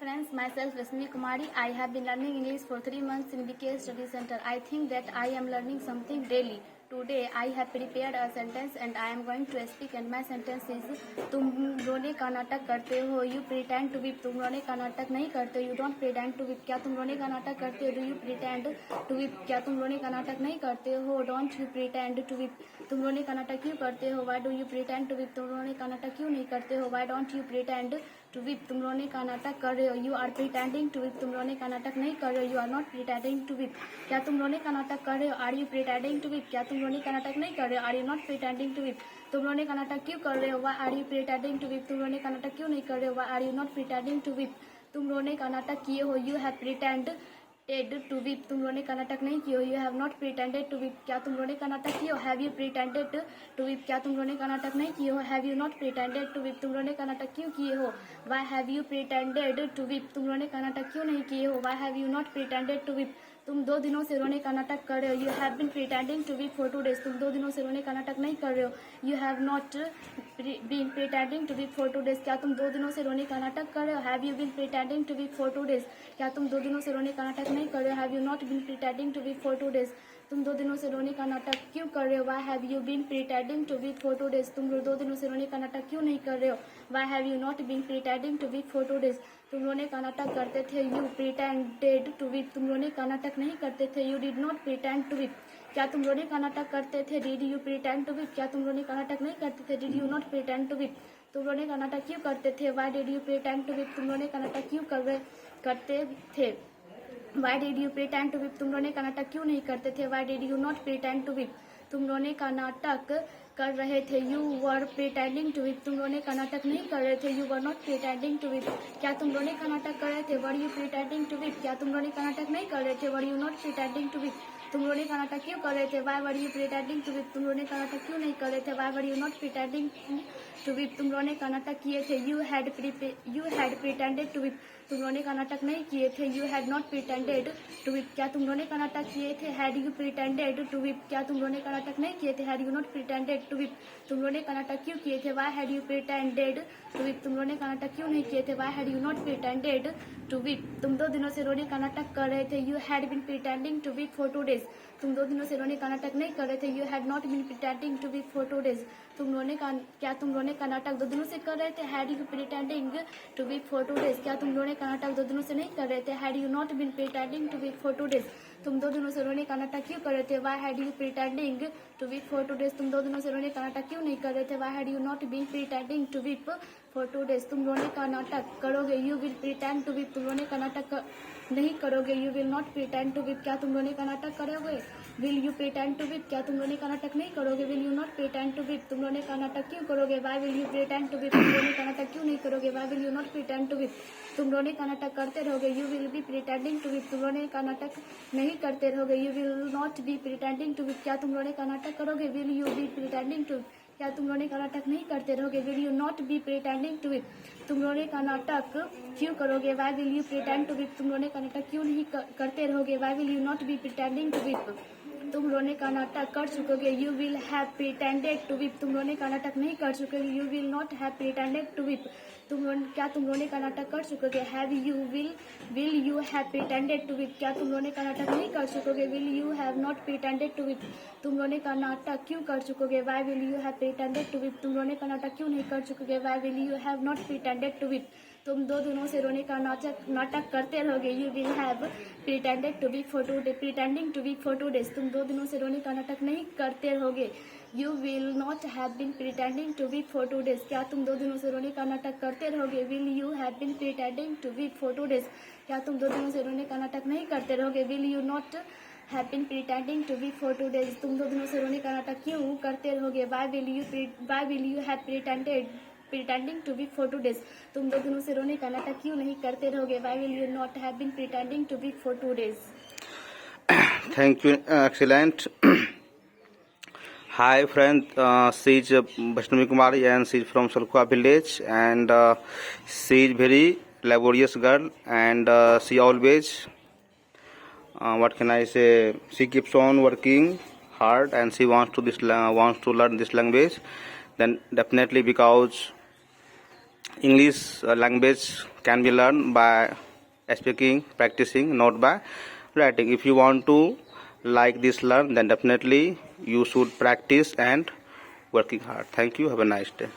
friends, myself Rasmi Kumari. I have been learning English for 3 months in BK Study Center. I think that I am learning something daily. Today I have prepared a sentence and I am going to speak, and my sentence is तुम रोने का नाटक करते हो. You pretend to weep. तुम रोने का नाटक नहीं करते. You don't pretend to weep. क्या तुम रोने का नाटक करते हो? Do you pretend to weep? क्या तुम रोने का नाटक नहीं करते हो? Don't you pretend to weep. तुम रोने का नाटक क्यों करते हो? Why do you pretend to weep? तुम रोने का नाटक क्यों नहीं करते हो? Why don't you pretend to weep? तुम रोने का नाटक कर रहे हो. You are pretending to weep. तुम रोने का नाटक नहीं कर रहे हो. You are not pretending to weep. क्या तुम रोने का नाटक कर रहे हो? Are you pretending to weep? क्या तुम रोने का नाटक नहीं कर रहे हो? Are you not pretending to weep? तुम रोने का नाटक क्यों कर रहे हो? Why are you pretending to weep? तुम रोने का नाटक क्यों नहीं कर रहे हो? Why are you not pretending to weep? तुम रोने का नाटक किए हो. You have pretended to weep. तुम रोने का नाटक नहीं किए हो. You have not pretended to weep. क्या तुम रोने का नाटक किए हो? Have you pretended to weep? क्या तुम रोने का नाटक नहीं किए हो? Have you not pretended to weep? तुम रोने का नाटक क्यों किए हो? Why have you pretended to weep? तुम रोने का नाटक क्यों नहीं किए हो? Why have you not pretended to weep? तुम 2 दिनों से रोने का नाटक कर रहे हो. You have been pretending to weep for 2 days. तुम 2 दिनों से रोने का नाटक नहीं कर रहे हो. You have not been pretending to weep for 2 days. क्या तुम 2 दिनों से रोने का नाटक कर रहे हो? Have you been pretending to weep for 2 days? क्या तुम 2 दिनों से रोने का नाटक नहीं कर रहे हो? Have you not been pretending to weep for 2 days? तुम 2 दिनों से रोने का नाटक क्यों कर रहे हो? Why have you been pretending to weep for 2 days? तुम 2 दिनों से रोने का नाटक क्यों नहीं कर रहे हो? Why have you not been pretending to weep for 2 days? तुम रोने का नाटक करते थे. You pretended to weep. तुम रोने का नाटक नहीं करते थे. You did not pretend to weep. क्या तुम रोने का नाटक करते थे? Did you pretend to weep? क्या तुम रोने का नाटक नहीं करते थे? Did you not pretend to weep? तुम रोने का नाटक क्यों करते थे? Why did you pretend to weep? तुम रोने का नाटक क्यों करते थे? Why did you pretend to weep? तुम रोने का नाटक क्यों नहीं करते थे? Why did you not pretend to weep? तुम रोने का नाटक कर रहे थे. You were pretending to weep. तुम रोने का नाटक नहीं कर रहे थे. You were not pretending to weep. क्या तुम रोने का नाटक कर रहे थे? Were you pretending to weep? क्या तुम रोने का नाटक नहीं कर रहे थे. Were you not pretending to weep? तुम रोने का नाटक क्यों कर रहे थे? Why were you pretending to weep? तुम रोने का नाटक क्यों नहीं कर रहे थे? Why were you not pretending to weep? तुम रोने का नाटक किए थे. You had pretended to weep. तुम रोने का नाटक नहीं किए थे. You had not pretended to weep. क्या तुम रोने का नाटक किए थे? Had you pretended to weep? क्या तुम रोने का नाटक नहीं किए थे. Had you not pretended to weep? तुम रोने का नाटक क्यों किए थे? Why had you pretended to weep? तुम रोने का नाटक क्यों नहीं किए थे? Why had you not pretended to weep? तुम 2 दिनों से रोने का नाटक कर रहे थे. You had been pretending to weep for 2 days. तुम 2 दिनों से रोने का नाटक नहीं कर रहे थे. You had not been pretending to weep for 2 days. तुम रोने का नाटक 2 दिनों से कर रहे थे. Had you pretending to weep for 2 days? क्या तुम रोने का नाटक 2 दिनों से नहीं कर रहे थे. Had you not been pretending to weep for 2 days? तुम 2 दिनों से रोने का नाटक क्यों कर रहे थे. Why had you pretending to weep for 2 days? तुम 2 दिनों से रोने का नाटक क्यों नहीं कर रहे थे. Why had you not been pretending to weep for 2 days? तुम रोने का नाटक करोगे. You will pretend to weep. तुम रोने का नाटक नहीं करोगे. You will not pretend to weep. क्या तुम रोने का नाटक करोगे. Will you pretend to weep? क्या तुम रोने का नाटक नहीं करोगे. Will you not pretend to weep? तुम रोने का नाटक क्यों करोगे. Why will you pretend to weep? तुम रोने का नाटक क्यों नहीं करोगे. Why will you not pretend to weep? तुम रोने का नाटक करते रहोगे. You will be pretending to weep. तुम रोने का नाटक नहीं करते रहोगे. You will not be pretending to weep. क्या तुम रोने का नाटक करोगे. Will you be pretending to? क्या तुम रोने का नाटक नहीं करते रहोगे. Will you not be pretending to weep? तुम रोने का नाटक क्यों करोगे. Why will you pretend to weep? तुम रोने का नाटक क्यों नहीं करते रहोगे. Why will you not be pretending to weep? तुम रोने का नाटक कर चुकोगे. You will have pretended to weep. तुम रोने का नाटक नहीं कर चुकोगे. You will not have pretended to weep. क्या तुम रोने का नाटक कर चुकोगे. Will you have pretended to weep? क्या तुम रोने का नाटक नहीं कर चुकोगे. Will you have not pretended to weep? तुम रोने का नाटक क्यों कर चुकोगे. Why will you have pretended to weep? तुम रोने का नाटक क्यों नहीं कर चुकोगे. Why will you have not pretended to weep? तुम 2 दिनों से रोने का नाटक करते रहोगे. You will have pretended to weep for 2 days. Pretending to weep for 2 days. तुम 2 दिनों से रोने का नाटक नहीं करते रहोगे. You will not have been pretending to weep for 2 days. क्या तुम 2 दिनों से रोने का नाटक करते रहोगे. Will you have been pretending to weep for 2 days? क्या तुम 2 दिनों से रोने का नाटक नहीं करते रहोगे. Will you not have been pretending to weep for 2 days? तुम 2 दिनों से रोने का नाटक क्यों करते रहोगे. Why will you have pretending to weep for 2 days? तुम 2 दिनों से रोने का नाटक क्यों नहीं करते रहोगे. Why will you not have been pretending to weep for 2 days? Thank you. Excellent. Hi friend, she is Vaishnavi Kumari and she is from Salkua village, and she is very laborious girl, and she always what can I say, she keeps on working hard and she wants to learn this language. Then definitely, because English language can be learned by speaking, practicing, not by writing. If you want to like this learn, then definitely you should practice and working hard. Thank you. Have a nice day.